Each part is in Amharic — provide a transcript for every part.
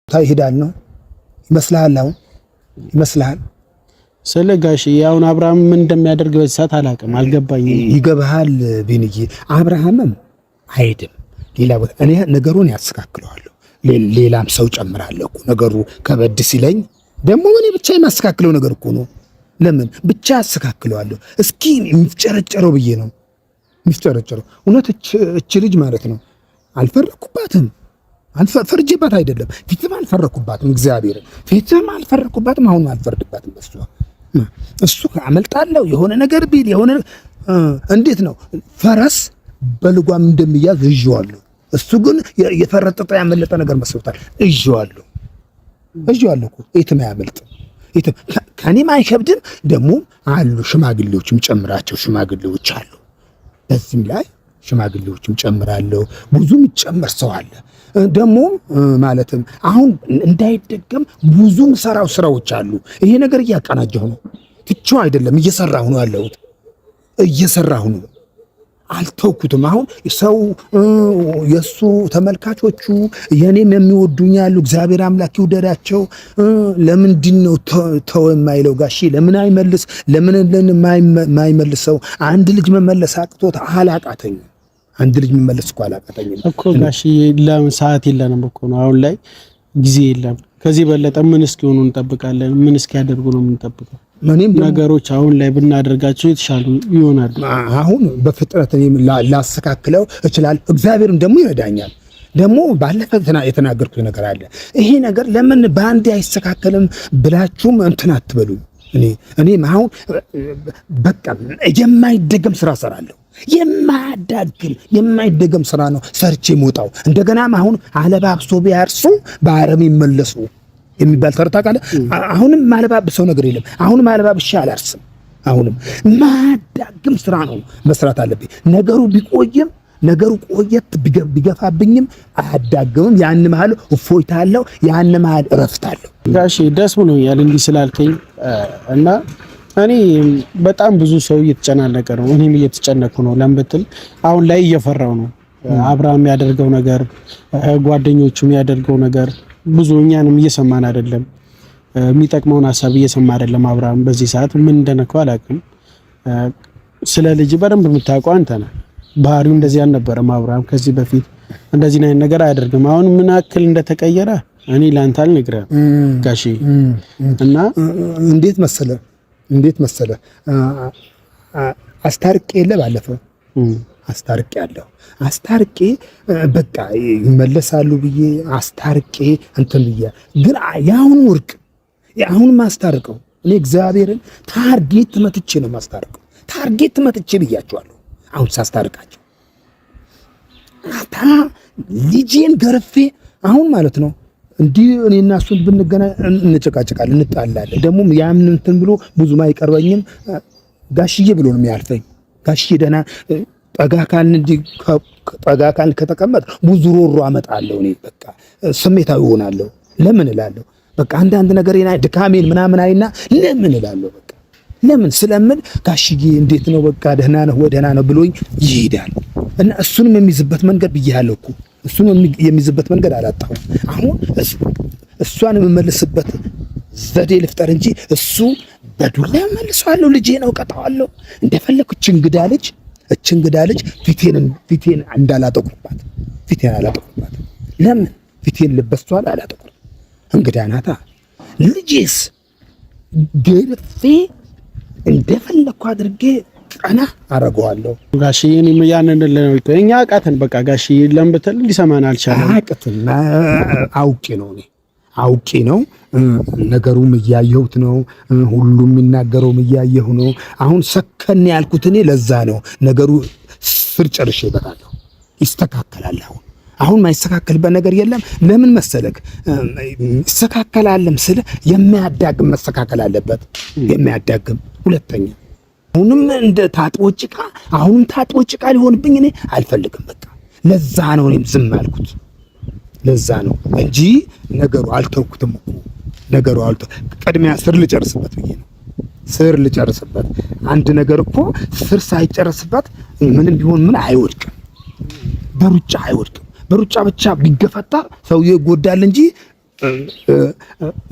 ይሄዳል ነው ይመስልሃል? አሁን ይመስልሃል? ስለ ጋሽ ያውን አብርሃም ምን እንደሚያደርግ በሰዓት አላውቅም፣ አልገባኝም። ይገባሃል ቢንዬ? አብርሃምም አይሄድም ሌላ ቦታ። እኔ ነገሩን ያስተካክለዋለሁ፣ ሌላም ሰው ጨምራለሁ። ነገሩ ከበድ ሲለኝ ደግሞ እኔ ብቻ የማስተካክለው ነገር እኮ ነው። ለምን ብቻ ያስተካክለዋለሁ? እስኪ የሚፍጨረጨረው ብዬ ነው የሚፍጨረጨረው። እውነት እች ልጅ ማለት ነው አልፈረኩባትም፣ ፈርጄባት አይደለም፣ ፊትም አልፈረኩባትም፣ እግዚአብሔር ፊትም አልፈረኩባትም፣ አሁን አልፈርድባትም። እሱ አመልጣለሁ የሆነ ነገር ቢል የሆነ እንዴት ነው ፈረስ በልጓም እንደሚያዝ እዥዋለሁ። እሱ ግን የፈረጠጠ ያመለጠ ነገር መስሎታል። እዥዋለሁ እኮ የትም አያመልጥም። ከኔም አይከብድም። ደግሞ አሉ ሽማግሌዎችም ጨምራቸው ሽማግሌዎች አሉ። በዚህም ላይ ሽማግሌዎችም ጨምራለሁ። ብዙም ይጨመር ሰው አለ ደግሞ ማለትም አሁን እንዳይደገም ብዙ ሰራው ስራዎች አሉ። ይሄ ነገር እያቀናጀሁ ነው፣ ትቼው አይደለም፣ እየሰራሁ ነው ያለሁት፣ እየሰራሁ ነው። አልተውኩትም። አሁን ሰው የሱ ተመልካቾቹ የኔም የሚወዱኝ ያሉ እግዚአብሔር አምላክ ይውደዳቸው። ለምንድን ነው ተው የማይለው ጋሺ? ለምን አይመልስ? ለምን የማይመልሰው? አንድ ልጅ መመለስ አቅቶት አላቃተኝም። አንድ ልጅ መመለስ እኮ አላቃተኝም እኮ ጋሺ። ለምን ሰዓት የለንም እኮ ነው አሁን ላይ ጊዜ የለም። ከዚህ በለጠ ምን እስኪሆኑ እንጠብቃለን? ምን እስኪያደርጉ ነው የምንጠብቀው? ነገሮች አሁን ላይ ብናደርጋቸው የተሻሉ ይሆናል። አሁን በፍጥነት ላስተካክለው እችላለሁ። እግዚአብሔርም ደግሞ ይረዳኛል። ደግሞ ባለፈ የተናገርኩት ነገር አለ። ይሄ ነገር ለምን በአንዴ አይስተካከልም ብላችሁም እንትን አትበሉ። እኔም አሁን በቃ የማይደገም ስራ ሰራለሁ። የማይደገም ስራ ነው ሰርቼ የምወጣው። እንደገናም አሁን አለባብሶ ቢያርሱ በአረም ይመለሱ የሚባል ተረት ታውቃለህ? አሁንም ማለባብሰው ነገር የለም። አሁንም ማለባብሻ አላርስም። አሁንም ማዳግም ስራ ነው መስራት አለብኝ። ነገሩ ቢቆይም ነገሩ ቆየት ቢገፋብኝም አያዳግምም። ያን መሀል እፎይታ አለው፣ ያን መሀል እረፍት አለው። ጋሺ ደስ ብሎኛል እንዲህ ስላልከኝ እና እኔ በጣም ብዙ ሰው እየተጨናነቀ ነው፣ እኔም እየተጨነኩ ነው። ለምን ብትል አሁን ላይ እየፈራው ነው። አብርሃም ያደርገው ነገር፣ ጓደኞቹም ያደርገው ነገር ብዙ እኛንም እየሰማን አይደለም። የሚጠቅመውን ሐሳብ እየሰማ አይደለም። አብርሃም በዚህ ሰዓት ምን እንደነካው አላውቅም። ስለ ልጅ በደንብ የምታውቀው አንተ ነህ። ባህሪው እንደዚህ አልነበረም። አብርሃም ከዚህ በፊት እንደዚህ ነገር አያደርግም። አሁን ምን አክል እንደተቀየረ እኔ ላንተ አልነግርህም ጋሺ። እና እንዴት መሰለ አስታርቄ የለ ባለፈው አስታርቄ በቃ ይመለሳሉ ብዬ አስታርቄ እንትን ብዬ ግን ያሁን ወርቅ ያሁን ማስታርቀው እኔ እግዚአብሔርን ታርጌት መትቼ ነው ማስታርቀው። ታርጌት መትቼ ብያቸዋለሁ። አሁን ሳስታርቃቸው ልጄን ገርፌ አሁን ማለት ነው እንዲህ እኔና እሱን ብንገናኝ እንጨቃጨቃለን፣ እንጣላለን። ደግሞ ያምን እንትን ብሎ ብዙም አይቀርበኝም። ጋሽዬ ብሎ ነው የሚያልፈኝ። ጋሽዬ ደህና ጠጋ ካልን ከተቀመጥ ብዙ ሮሮ አመጣለሁ። እኔ በቃ ስሜታዊ ሆናለሁ። ለምን እላለሁ በቃ አንዳንድ ነገሬና ድካሜን ምናምን አይና ለምን እላለሁ በቃ ለምን ስለምን ጋሽዬ እንዴት ነው በቃ ደህና ነው ወደና ነው ብሎኝ ይሄዳል። እና እሱንም የሚይዝበት መንገድ ብያለሁ እኮ እሱንም የሚይዝበት መንገድ አላጣሁም። አሁን እሷን የምመልስበት ዘዴ ልፍጠር እንጂ እሱ በዱላ መልሰዋለሁ። ልጄን እቀጣዋለሁ እንደፈለኩ እንግዳ ልጅ ፊቴን እንዳላጠቁርባት ለምን ፊቴን ልበስቷል አላጠቁር እንግዳ ናታ። ልጄስ ገርፌ እንደፈለኩ አድርጌ ቀና አረጋዋለሁ። ጋሺ እኔም ያንን ለነው እኛ አቃተን በቃ ጋሺ ለምበተል ሊሰማን አልቻለም። አቃተና አውቄ ነው ነገሩም እያየሁት ነው። ሁሉም የሚናገረውም እያየሁ ነው። አሁን ሰከን ያልኩት እኔ ለዛ ነው። ነገሩ ስር ጨርሼበታለሁ። ይስተካከላል። አሁን ማይስተካከልበት ነገር የለም። ለምን መሰለክ ይስተካከላልም ስለ የሚያዳግም መስተካከል አለበት። የሚያዳግም ሁለተኛ አሁንም እንደ ታጥቦ ጭቃ ሊሆንብኝ እኔ አልፈልግም። በቃ ለዛ ነው እኔም ዝም አልኩት። ለዛ ነው እንጂ ነገሩ አልተውኩትም እኮ ቅድሚያ ስር ልጨርስበት ብዬ ነው። ስር ልጨርስበት። አንድ ነገር እኮ ስር ሳይጨርስበት ምንም ቢሆን ምን አይወድቅም። በሩጫ አይወድቅም። በሩጫ ብቻ ቢገፈታ ሰውዬው ይጎዳል እንጂ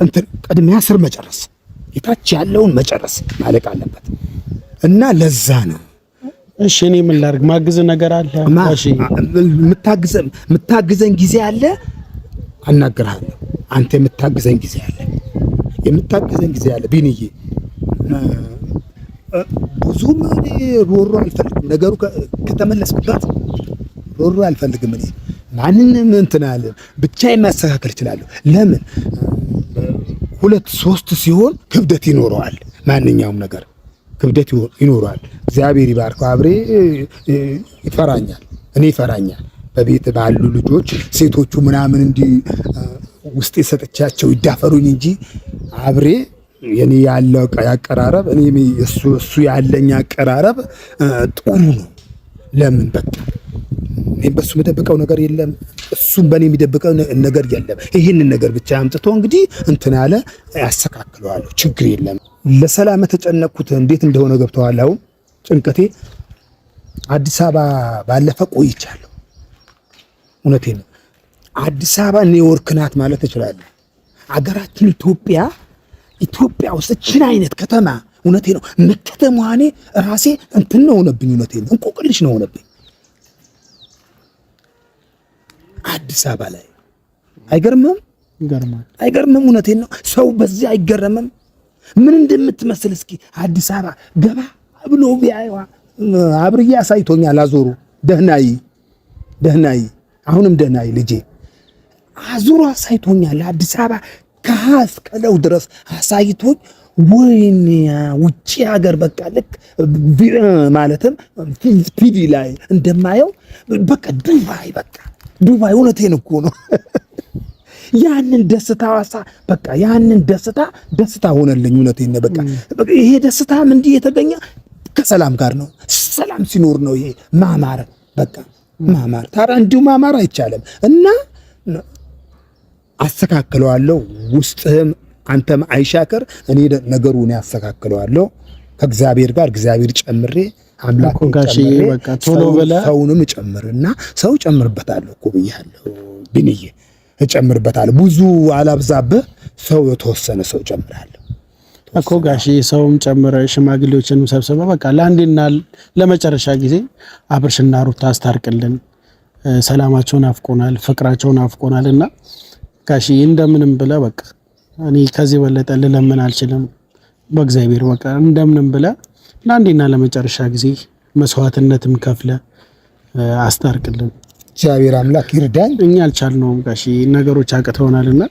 እንትን ቅድሚያ ስር መጨረስ፣ የታች ያለውን መጨረስ ማለቅ አለበት እና ለዛ ነው። እሺ እኔ ምን ላድርግ? ማግዝ ነገር አለ? እሺ የምታግዘን ጊዜ አለ፣ አናግርሃለሁ። አንተ የምታግዘን ጊዜ አለ ቢንዬ። ብዙም እኔ ሮሮ አልፈልግም። ነገሩ ከተመለስኩበት ሮሮ አልፈልግም። እኔ ማንንም እንትን አለ ብቻ የማስተካከል እችላለሁ። ለምን 2-3 ሲሆን ክብደት ይኖረዋል። ማንኛውም ነገር ክብደት ይኖረዋል። እግዚአብሔር ይባርከው። አብሬ ይፈራኛል፣ እኔ ይፈራኛል። በቤት ባሉ ልጆች ሴቶቹ ምናምን እንዲህ ውስጥ የሰጠቻቸው ይዳፈሩኝ እንጂ አብሬ የኔ ያለው አቀራረብ እኔ እሱ ያለኝ አቀራረብ ጥሩ ነው። ለምን በቃ እኔ በሱ የምደብቀው ነገር የለም፣ እሱም በእኔ የሚደብቀው ነገር የለም። ይህንን ነገር ብቻ አምጥቶ እንግዲህ እንትን አለ ያስተካክለዋለሁ፣ ችግር የለም። ለሰላም የተጨነቅኩት እንዴት እንደሆነ ገብተዋል። አሁን ጭንቀቴ አዲስ አበባ ባለፈ ቆይቻለሁ። እውነቴን ነው። አዲስ አበባ ኒውዮርክ ናት ማለት እችላለሁ። አገራችን ኢትዮጵያ ውስጥ እችን አይነት ከተማ እውነቴ ነው መከተማዋ እኔ ራሴ እንትን ነው ሆነብኝ። እውነቴ ነው እንቆቅልሽ ነው ሆነብኝ። አዲስ አበባ ላይ አይገርምም? አይገርምም? እውነቴን ነው። ሰው በዚህ አይገረምም? ምን እንደምትመስል እስኪ አዲስ አበባ ገባ ብሎ ቢያዩዋ አብርዬ አሳይቶኛል። አዞሩ ደህናይ አሁንም ደህናይ ልጄ አዙሮ አሳይቶኛል። አዲስ አበባ ከሀስቀለው ድረስ አሳይቶኝ ወይኔ ውጪ ሀገር በቃ ልክ ማለትም ቲቪ ላይ እንደማየው በቃ ዱባይ እውነቴን እኮ ነው። ያንን ደስታ ሆነልኝ። እውነቴን ነው። በቃ ይሄ ደስታም እንዲህ የተገኘ ከሰላም ጋር ነው። ሰላም ሲኖር ነው ይሄ ማማር። በቃ ማማር ታዲያ እንዲሁ ማማር አይቻልም። እና አስተካክለዋለሁ። ውስጥህም አንተም አይሻከር። እኔ ነገሩን ያስተካክለዋለሁ ከእግዚአብሔር ጋር እግዚአብሔር ጨምሬ አምላክ ጨምሬ በቃ ቶሎ ብለህ ሰውንም ጨምርና ሰው ጨምርበታለሁ እኮ ብያለሁ ቢንዬ፣ እጨምርበታለሁ። ብዙ አላብዛብህ። ሰው የተወሰነ ሰው ጨምራለሁ እኮ ጋሼ። ሰውም ጨምረ ሽማግሌዎችንም ሰብስበ በቃ ለአንዴና ለመጨረሻ ጊዜ አብርሽና ሩታ አስታርቅልን። ሰላማቸውን አፍቆናል፣ ፍቅራቸውን አፍቆናልና ጋሼ እንደምንም ብለህ በቃ እኔ ከዚህ በለጠ ልለምን አልችልም። በእግዚአብሔር በቃ እንደምንም ብለህ ለአንዴና ለመጨረሻ ጊዜ መስዋዕትነትም ከፍለ አስታርቅልን። እግዚአብሔር አምላክ ይርዳኝ። እኛ አልቻልነውም ጋሼ፣ ነገሮች አቅተውናልና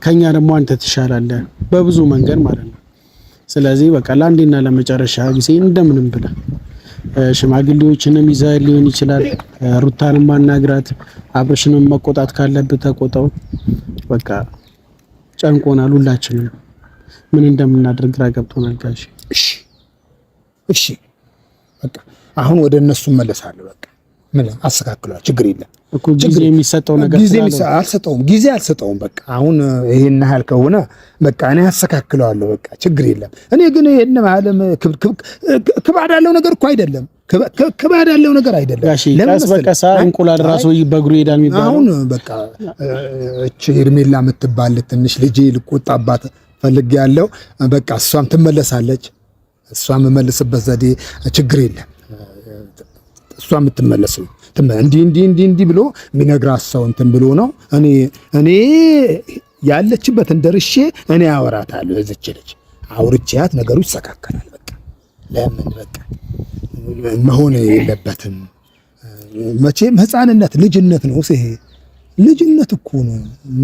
ከኛ ደግሞ አንተ ትሻላለህ በብዙ መንገድ ማለት ነው። ስለዚህ በቃ ለአንዴና ለመጨረሻ ጊዜ እንደምንም ብለህ ሽማግሌዎችንም ይዘህ ሊሆን ይችላል፣ ሩታንም ማናግራት፣ አብርሽንም መቆጣት ካለብህ ተቆጣው። በቃ ጨንቆናል፣ ሁላችንም ምን እንደምናደርግ ግራ ገብቶናል ጋሼ። እሺ በቃ አሁን ወደ እነሱ መለሳለሁ። በቃ ምን አስተካክሏል፣ ችግር የለም እኮ ጊዜ የሚሰጠው ነገር ጊዜ አልሰጠውም። በቃ አሁን ይሄን ያህል ከሆነ በቃ እኔ አስተካክለዋለሁ። በቃ ችግር የለም። እኔ ግን ይሄን ማለም ክባድ ያለው ነገር እኮ አይደለም፣ ክባድ ያለው ነገር አይደለም። ቀስ በቀስ እንቁላል ራሱ በእግሩ ይሄዳል የሚባለው። አሁን በቃ እቺ ሄርሜላ የምትባል ትንሽ ልጄ ልቆጣባት ፈልጌያለሁ። በቃ እሷም ትመለሳለች። እሷም የምመልስበት ዘዴ ችግር የለም። እሷ የምትመለስ እንዲህ ብሎ የሚነግራት ሰው እንትን ብሎ ነው። እኔ ያለችበትን ደርሼ እኔ አወራታለሁ። እዚች ልጅ አውርቼያት ነገሩ ይስተካከላል። በቃ ለምን በቃ መሆን የለበትም። መቼም ሕፃንነት ልጅነት ነው። ይሄ ልጅነት እኮ ነው፣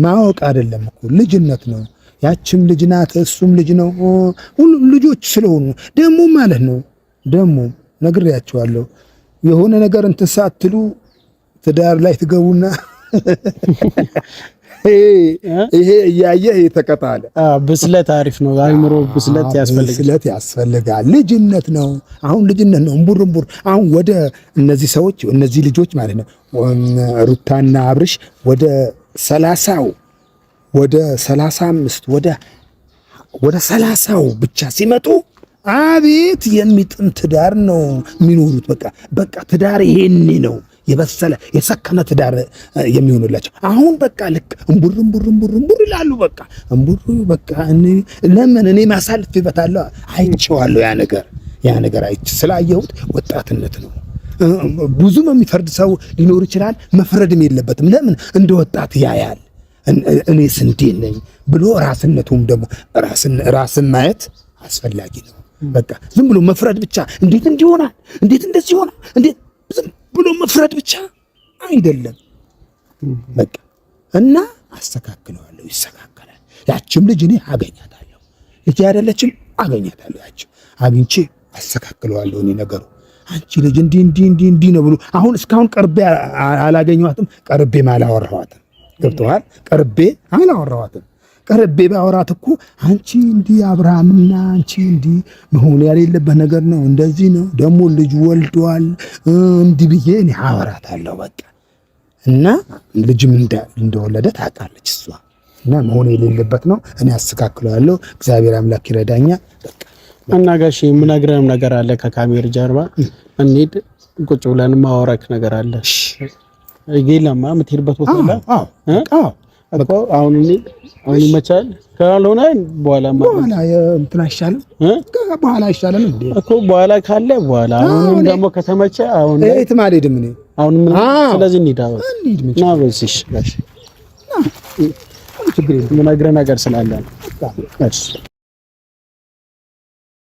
ማወቅ አይደለም እኮ ልጅነት ነው። ያችም ልጅ ናት፣ እሱም ልጅ ነው። ሁሉም ልጆች ስለሆኑ ደግሞ ማለት ነው። ደግሞ ነግሬያቸዋለሁ። የሆነ ነገር እንትን ሳትሉ ትዳር ላይ ትገቡና ይሄ እያየህ የተቀጣለ ብስለት አሪፍ ነው። አይምሮ ብስለት ያስፈልጋል። ልጅነት ነው። አሁን ልጅነት ነው። እምቡር አሁን ወደ እነዚህ ሰዎች እነዚህ ልጆች ማለት ነው ሩታና አብርሽ ወደ 30 ወደ 35 ወደ 30 ብቻ ሲመጡ አቤት የሚጥም ትዳር ነው የሚኖሩት። በቃ ትዳር ይሄኔ ነው የበሰለ የሰከነ ትዳር የሚሆንላቸው። አሁን በቃ ልክ እምቡር ይላሉ። በቃ እምቡር በቃ ለምን እኔ ማሳልፍበታለሁ፣ አይቼዋለሁ። ያ ነገር አይቼ ስላየሁት ወጣትነት ነው። ብዙም የሚፈርድ ሰው ሊኖር ይችላል፣ መፍረድም የለበትም። ለምን እንደ ወጣት ያያል። እኔስ እንዴት ነኝ ብሎ ራስነቱም ደግሞ ራስን ማየት አስፈላጊ ነው። በቃ ዝም ብሎ መፍረድ ብቻ እንዴት እንዲሆናል፣ እንዴት እንደዚህ ሆነ፣ እንዴት ዝም ብሎ መፍረድ ብቻ አይደለም። በቃ እና አስተካክለዋለሁ፣ ይስተካከላል። ያችም ልጅ እኔ አገኛታለሁ፣ ልጅ አይደለችም፣ አገኛታለሁ። ያችም አግኝቼ አስተካክለዋለሁ። እኔ ነገሩ አንቺ ልጅ እንዲህ ነው ብሎ አሁን እስካሁን ቀርቤ አላገኘኋትም፣ ቀርቤም አላወራኋትም። ገብቶሃል? ቀርቤ አላወራኋትም። ቀርቤ ባወራት እኮ አንቺ እንዲህ አብርሃምና አንቺ እንዲህ መሆን የሌለበት ነገር ነው፣ እንደዚህ ነው ደግሞ ልጅ ወልዷል እንዲህ ብዬ እኔ አወራታለሁ። በቃ እና ልጅም እንደወለደ ታውቃለች እሷ። እና መሆን የሌለበት ነው። እኔ አስተካክለዋለሁ። እግዚአብሔር አምላክ ይረዳኛል። በቃ እና ጋሼ የምነግርህም ነገር አለ ከካሜራ ጀርባ እንሂድ፣ ቁጭ ብለን ማወራክ ነገር አለ። ይገለማ የምትሄድበት ቦታ አለ። አዎ እኮ አሁን ይመቻል። ካልሆነ በኋላ እንትን አይሻልም? በኋላ አይሻልም እንዴ? እኮ በኋላ ካለ በኋላ አሁን ደግሞ ከተመቸ አሁን የትም አልሄድም እኔ አሁን ምን። ስለዚህ እንሂድ ና በዚህ ጋሼ ችግር የለም። የምነግርህ ነገር ስላለ ነው።